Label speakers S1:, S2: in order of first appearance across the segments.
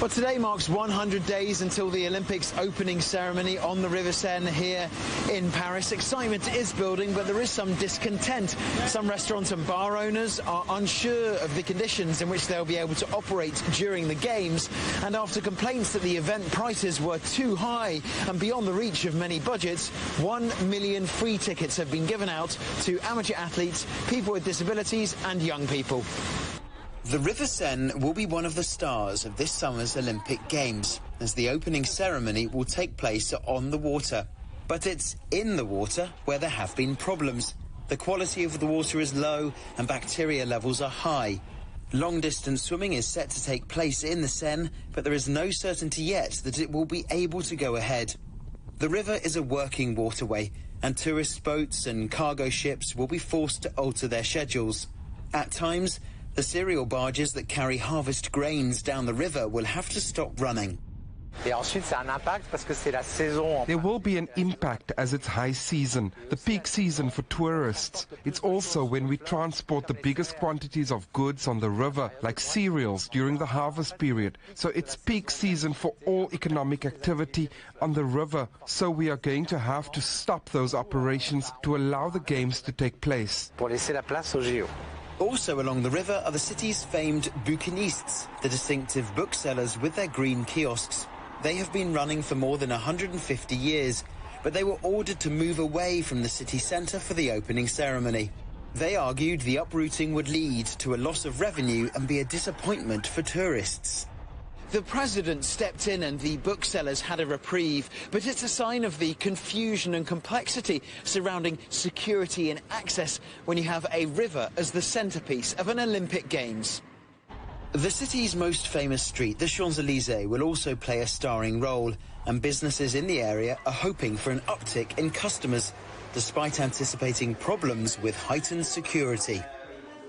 S1: Well, today marks 100 days until the Olympics opening ceremony on the River Seine here in Paris. Excitement is building, but there is some discontent. Some restaurant and bar owners are unsure of the conditions in which they'll be able to operate during the Games. And after complaints that the event prices were too high and beyond the reach of many budgets, 1 million free tickets have been given out to amateur athletes, people with disabilities and young people.
S2: The River Seine will be one of the stars of this summer's Olympic Games, as the opening ceremony will take place on the water. But it's in the water where there have been problems. The quality of the water is low and bacteria levels are high. Long-distance swimming is set to take place in the Seine, but there is no certainty yet that it will be able to go ahead. The river is a working waterway, and tourist boats and cargo ships will be forced to alter their schedules. At times, the cereal barges that carry harvest grains down the river will have to stop running.
S3: There will be an impact as it's high season, the peak season for tourists. It's also when we transport the biggest quantities of goods on the river, like cereals, during the harvest period. So it's peak season for all economic activity on the river. So we are going to have to stop those operations to allow the Games to take place.
S2: Also along the river are the city's famed bouquinistes, the distinctive booksellers with their green kiosks. They have been running for more than 150 years, but they were ordered to move away from the city centre for the opening ceremony. They argued the uprooting would lead to a loss of revenue and be a disappointment for tourists.
S1: The president stepped in and the booksellers had a reprieve, but it's a sign of the confusion and complexity surrounding security and access when you have a river as the centrepiece of an Olympic Games.
S2: The city's most famous street, the Champs-Élysées, will also play a starring role, and businesses in the area are hoping for an uptick in customers, despite anticipating problems with heightened security.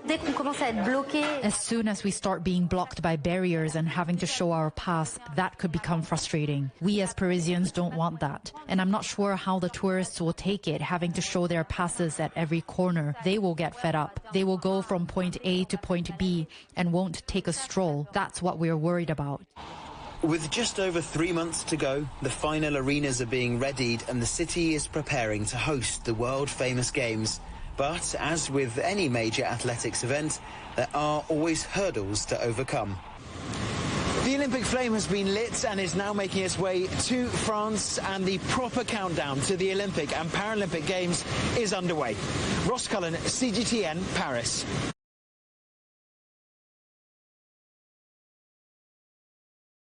S4: As soon as we start being blocked by barriers and having to show our pass, that could become frustrating. We as Parisians don't want that. And I'm not sure how the tourists will take it, having to show their passes at every corner. They will get fed up. They will go from point A to point B and won't take a stroll. That's what we're worried about.
S2: With just over 3 months to go, the final arenas are being readied and the city is preparing to host the world-famous Games. But, as with any major athletics event, there are always hurdles to overcome.
S1: The Olympic flame has been lit and is now making its way to France, and the proper countdown to the Olympic and Paralympic Games is underway. Cullen, CGTN, Paris.